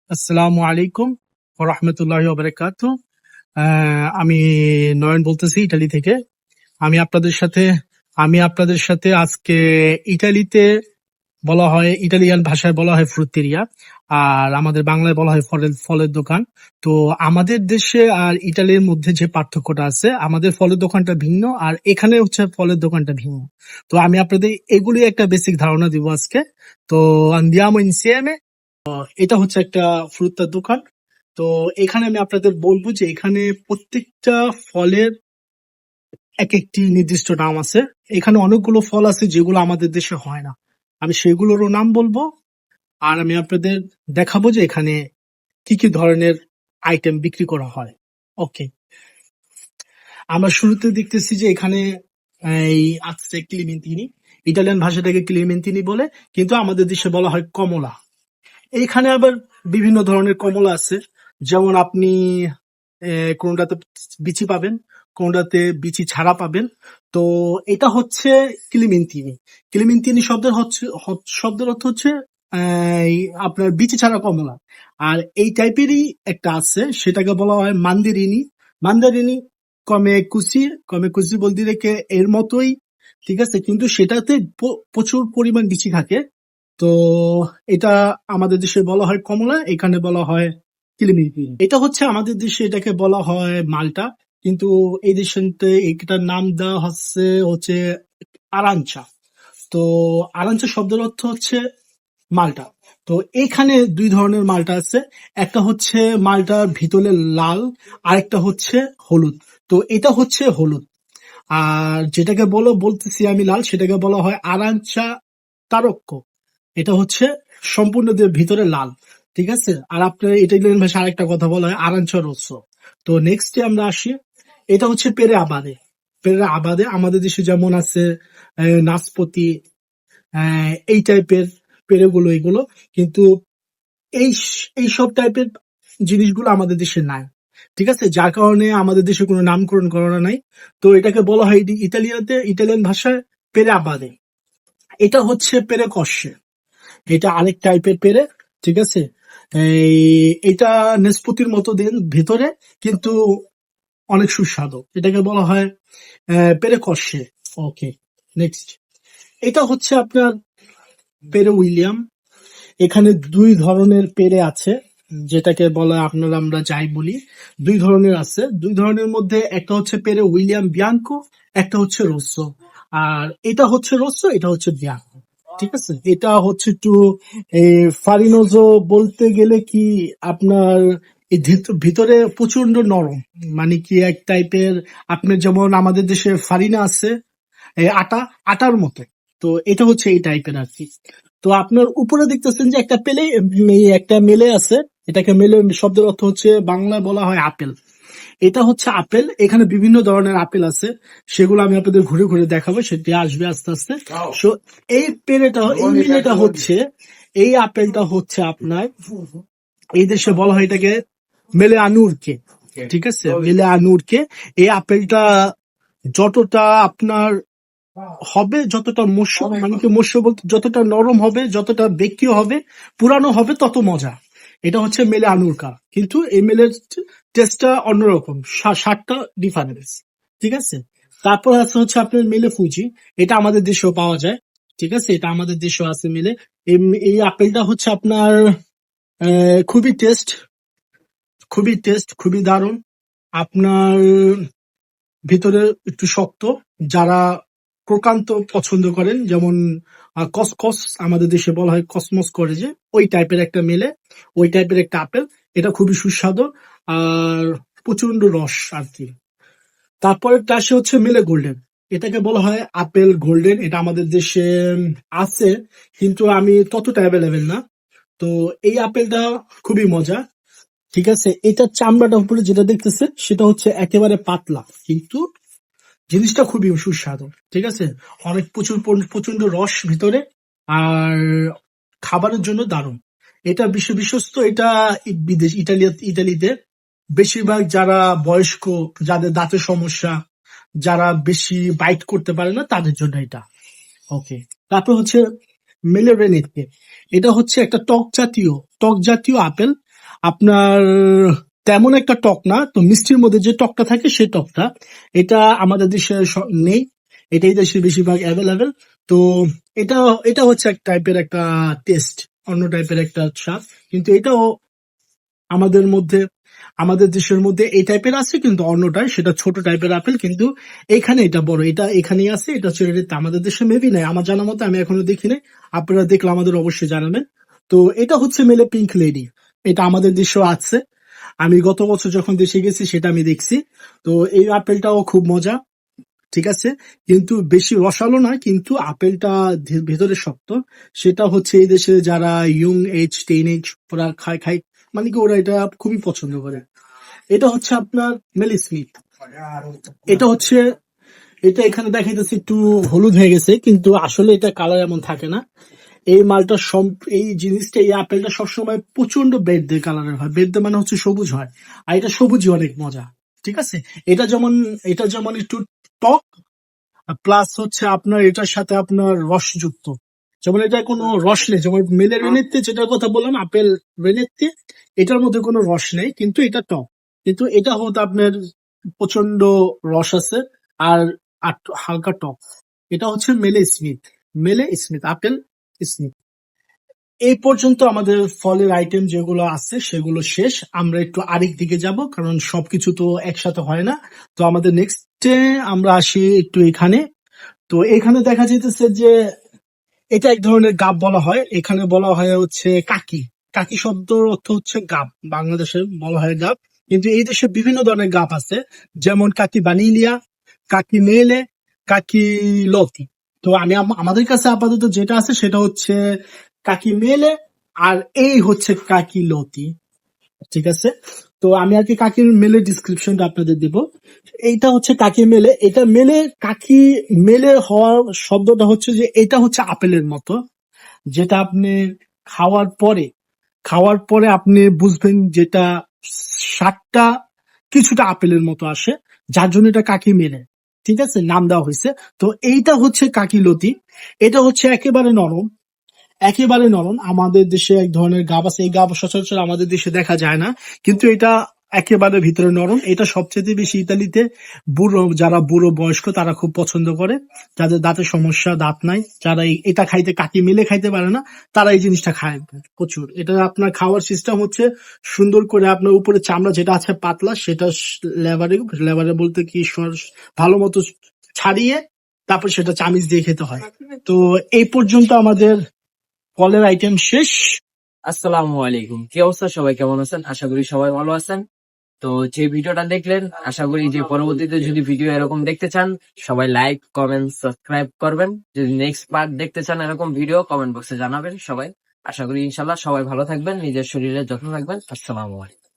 আসসালামু আলাইকুম ওয়া রাহমাতুল্লাহি ওয়া বারাকাতুহু। আমি নয়ন বলতেছি ইতালি থেকে। আমি আপনাদের সাথে আমি আপনাদের সাথে আজকে ইতালিতে বলা হয়, ইটালিয়ান ভাষায় বলা হয় ফ্রুত্তেরিয়া, আর আমাদের বাংলায় বলা হয় ফলের ফলের দোকান। তো আমাদের দেশে আর ইটালির মধ্যে যে পার্থক্যটা আছে, আমাদের ফলের দোকানটা ভিন্ন আর এখানে হচ্ছে ফলের দোকানটা ভিন্ন। তো আমি আপনাদের এগুলি একটা বেসিক ধারণা দিব আজকে। তো andiamo insieme। এটা হচ্ছে একটা ফ্রুত্তার দোকান। তো এখানে আমি আপনাদের বলবো যে এখানে প্রত্যেকটা ফলের এক একটি নির্দিষ্ট নাম আছে। এখানে অনেকগুলো ফল আছে যেগুলো আমাদের দেশে হয় না। আমি সেগুলোরও নাম বলবো, আর আমি আপনাদের দেখাবো যে এখানে কি কি ধরনের আইটেম বিক্রি করা হয়। ওকে, আমরা শুরুতে দেখতেছি যে এখানে এই আছে ক্লিমেন্টিনি। ইটালিয়ান ভাষাটাকে ক্লিমেন্টিনি বলে, কিন্তু আমাদের দেশে বলা হয় কমলা। এইখানে আবার বিভিন্ন ধরনের কমলা আছে, যেমন আপনি কোনটাতে বিচি পাবেন, কোনটাতে বিচি ছাড়া পাবেন। তো এটা হচ্ছে ক্লিমেন্টিনি। ক্লিমেন্টিনি শব্দের অর্থ হচ্ছে এই আপনার বিচি ছাড়া কমলা। আর এই টাইপেরই একটা আছে, সেটাকে বলা হয় মান্দারিনি। মান্দারিনি কমে কুচি বলতে রেখে এর মতোই, ঠিক আছে, কিন্তু সেটাতে প্রচুর পরিমাণ বিচি থাকে। তো এটা আমাদের দেশে বলা হয় কমলা, এখানে বলা হয় কিলিমিরি। এটা হচ্ছে আমাদের দেশে এটাকে বলা হয় মালটা, কিন্তু এই দেশে এটার নাম দেওয়া হচ্ছে আরাঞ্চা। তো আরাঞ্চা শব্দের অর্থ হচ্ছে মালটা। তো এখানে দুই ধরনের মালটা আছে, একটা হচ্ছে মালটার ভিতরে লাল, আরেকটা হচ্ছে হলুদ। তো এটা হচ্ছে হলুদ, আর যেটাকে বলতেছি আমি লাল, সেটাকে বলা হয় আরাঞ্চা তারক্য। এটা হচ্ছে সম্পূর্ণ ভিতরে লাল, ঠিক আছে। আর আপনার ইটালিয়ান ভাষায় আরেকটা কথা বলা হয় আরাঞ্চা রোসো। তো নেক্সট আমরা আসি, এটা হচ্ছে পেরে আবাদে। পেরে আবাদে আমাদের দেশে যেমন আছে নাসপতি, এই টাইপের পেরেগুলো এগুলো, কিন্তু এই এই সব টাইপের জিনিসগুলো আমাদের দেশে নাই, ঠিক আছে, যার কারণে আমাদের দেশে কোনো নামকরণ করা নাই। তো এটাকে বলা হয় ইটালিয়ান ভাষায় পেরে আবাদে। এটা হচ্ছে পেরে কষে, এটা আরেক টাইপের পেরে, ঠিক আছে। এটা নেসপতির মতো দেন ভিতরে, কিন্তু অনেক সুস্বাদু। এটাকে বলা হয় পেরে কষে। ওকে, নেক্সট, এটা হচ্ছে আপনার পেরে উইলিয়াম। এখানে দুই ধরনের পেরে আছে, যেটাকে বলা আমরা যাই বলি, দুই ধরনের আছে। দুই ধরনের মধ্যে একটা হচ্ছে পেরে উইলিয়াম বিয়াঙ্কো, একটা হচ্ছে রোসো। আর এটা হচ্ছে রোসো, এটা হচ্ছে বিয়াঙ্কো, ঠিক আছে। এটা হচ্ছে একটু ফারিনোজো বলতে গেলে কি আপনার এই ভিতরে প্রচন্ড নরম, মানে কি এক টাইপের, আপনার যেমন আমাদের দেশে ফারিনা আছে, আটার মতো। তো এটা হচ্ছে এই টাইপের আর কি। তো আপনার উপরে দেখতেছেন যে একটা মেলে আছে। এটাকে মেলে শব্দের অর্থ হচ্ছে বাংলায় বলা হয় আপেল। এটা হচ্ছে আপেল। এখানে বিভিন্ন ধরনের আপেল আছে, সেগুলো আমি আপনাদের ঘুরে ঘুরে দেখাবো, সেটি আসবে আস্তে আস্তে। সো এই আপেলটা হচ্ছে আপনার এই দেশে বলা হয় এটাকে মেলে আনুরকে, ঠিক আছে, মেলে আনুরকে। এই আপেলটা যতটা আপনার হবে, যতটা মস্য, মানে কি মস্য বলতে যতটা নরম হবে, যতটা বেকিও হবে, পুরানো হবে, তত মজা। এটা হচ্ছে মেলে আনুরকা, কিন্তু এই মেলের টেস্টটা অন্যরকম, স্বাদটা ডিফারেন্স, ঠিক আছে। তারপর আছে হচ্ছে আপনার মেলে ফুজি। এটা আমাদের দেশেও পাওয়া যায়, ঠিক আছে, এটা আমাদের দেশেও আছে মেলে। এই আপেলটা হচ্ছে আপনার খুবই টেস্ট, খুবই দারুণ। আপনার ভিতরে একটু শক্ত, যারা প্রকান্ত পছন্দ করেন, যেমন কসকস আমাদের দেশে বলা হয়, কসমস করে যে, ওই টাইপের একটা মেলে, ওই টাইপের একটা আপেল। এটা খুবই সুস্বাদু আর প্রচন্ড রস আর কি। তারপরে আসে হচ্ছে মেলে গোল্ডেন। এটাকে বলা হয় আপেল গোল্ডেন। এটা আমাদের দেশে আছে, কিন্তু আমি ততটা অ্যাভেলেবেল না। তো এই আপেলটা খুবই মজা, ঠিক আছে। এটার চামড়াটা উপরে যেটা দেখতেছে সেটা হচ্ছে একেবারে পাতলা, কিন্তু জিনিসটা খুবই সুস্বাদু, ঠিক আছে। অনেক প্রচন্ড রস ভিতরে, আর খাবারের জন্য দারুণ। এটা বিশ্বস্ত। এটা ইটালিতে বেশিরভাগ যারা বয়স্ক, যাদের দাঁতের সমস্যা, যারা বেশি বাইট করতে পারে না, তাদের জন্য এটা। ওকে, তারপর হচ্ছে মেলেরেনেটকে। এটা হচ্ছে একটা টক জাতীয় আপেল। আপনার তেমন একটা টক না, তো মিষ্টির মধ্যে যে টকটা থাকে সেই টকটা, এটা আমাদের দেশে নেই, এটা এই দেশে বেশিরভাগ অ্যাভেলেবেল। তো এটা এটা হচ্ছে এক টাইপের একটা টেস্ট, অন্য টাইপের একটা স্বাদ, কিন্তু এটাও আমাদের মধ্যে, আমাদের দেশের মধ্যে এই টাইপের আছে, কিন্তু অন্যটাই সেটা ছোট টাইপের আপেল, কিন্তু এখানে এটা বড়, এটা এখানেই আছে, এটা হচ্ছে এটা আমাদের দেশে মেবি নাই, আমার জানা মতে আমি এখনো দেখি নাই, আপনারা দেখলে আমাদের অবশ্যই জানাবেন। তো এটা হচ্ছে মেলে পিঙ্ক লেডি, এটা আমাদের দেশেও আছে, আমি গত বছর যখন দেশে গেছি সেটা আমি দেখছি। তো এই আপেলটাও খুব মজা, ঠিক আছে, কিন্তু বেশি রসালো না, কিন্তু আপেলটা ভেতরে শক্ত, সেটা হচ্ছে এই দেশে যারা ইয়ং এজ টিন এজ ওরা খায় খায়, মানে কি ওরা এটা খুবই পছন্দ করে। এটা হচ্ছে আপনার মেলি স্মিথ, এটা হচ্ছে, এটা এখানে দেখাইতেছে একটু হলুদ হয়ে গেছে, কিন্তু আসলে এটা কালার এমন থাকে না। এই মালটা এই জিনিসটা, এই আপেলটা সবসময় প্রচন্ড বেদে কালারের হয়, বেদে মানে হচ্ছে সবুজ হয়, আর এটা সবুজই অনেক মজা, ঠিক আছে। এটা যেমন, এটা যেমন একটু টক, প্লাস হচ্ছে আপনার এটার সাথে আপনার রসযুক্ত, যেমন এটা কোনো রস নেই, যেমন মেলের রেনেতে যেটার কথা বললাম আপেল রেনেতে, এটার মধ্যে কোনো রস নেই, কিন্তু এটা টক, কিন্তু এটা হতে আপনার প্রচন্ড রস আছে, আর হালকা টক। এটা হচ্ছে মেলে স্মিথ, মেলে স্মিথ আপেল স্মিথ। এই পর্যন্ত আমাদের ফলের আইটেম যেগুলো আছে সেগুলো শেষ, আমরা একটু আরেক দিকে যাব, কারণ সবকিছু তো একসাথে হয় না। তো আমাদের নেক্সটে আমরা আসি একটু এখানে। তো এখানে দেখা যেতেছে যে এটা এক ধরনের গাব বলা হয়, এখানে বলা হয় হচ্ছে কাকি, কাকি শব্দের অর্থ হচ্ছে গাব, বাংলাদেশে বলা হয় গাব, কিন্তু এই দেশে বিভিন্ন ধরনের গাব আছে, যেমন কাকি বানিলিয়া, কাকি মেলে, কাকি লতি। তো আমি আমাদের কাছে আপাতত যেটা আছে সেটা হচ্ছে কাকি মেলে, আর এই হচ্ছে কাকি লতি, ঠিক আছে। তো আমি আর কি কাকির মেলের ডিসক্রিপশনটা আপনাদের দিব। এইটা হচ্ছে কাকি মেলে, এটা মেলে, কাকি মেলে হওয়ার শব্দটা হচ্ছে যে এটা হচ্ছে আপেলের মতো, যেটা আপনি খাওয়ার পরে, খাওয়ার পরে আপনি বুঝবেন যেটা স্বাদটা কিছুটা আপেলের মতো আসে, যার জন্য এটা কাকি মেলে, ঠিক আছে, নাম দেওয়া হয়েছে। তো এইটা হচ্ছে কাকি লতি, এটা হচ্ছে একেবারে নরম, একেবারে নরম, আমাদের দেশে এক ধরনের গাব আছে, এই গাব সচরাচর আমাদের দেশে দেখা যায় না, কিন্তু এটা একেবারে ভিতরে নরম, এটা সবচেয়ে বেশি ইতালিতে বুড়ো, যারা বুড়ো বয়স্ক তারা খুব পছন্দ করে, যাদের দাঁতের সমস্যা, দাঁত নাই, যারা এটা খাইতে, কাকি মিলে খাইতে পারে না, তারা এই জিনিসটা খায় প্রচুর। এটা আপনার খাওয়ার সিস্টেম হচ্ছে সুন্দর করে আপনার উপরে চামড়া যেটা আছে পাতলা, সেটা লেভারে, লেভারে বলতে কি ভালো মতো ছাড়িয়ে তারপর সেটা চামিচ দিয়ে খেতে হয়। তো এই পর্যন্ত আমাদের ফলের আইটেম শেষ। আসসালামু আলাইকুম, কি অবস্থা? সবাই কেমন আছেন? আশা করি সবাই ভালো আছেন। তো যে ভিডিওটা দেখলেন, আশা করি যে পরবর্তীতে যদি ভিডিও এরকম দেখতে চান, সবাই লাইক, কমেন্ট, সাবস্ক্রাইব করবেন। যদি নেক্সট পার্ট দেখতে চান এরকম ভিডিও, কমেন্ট বক্সে জানাবেন সবাই। আশা করি ইনশাল্লাহ সবাই ভালো থাকবেন, নিজের শরীরের যত্ন রাখবেন। আসসালামু আলাইকুম।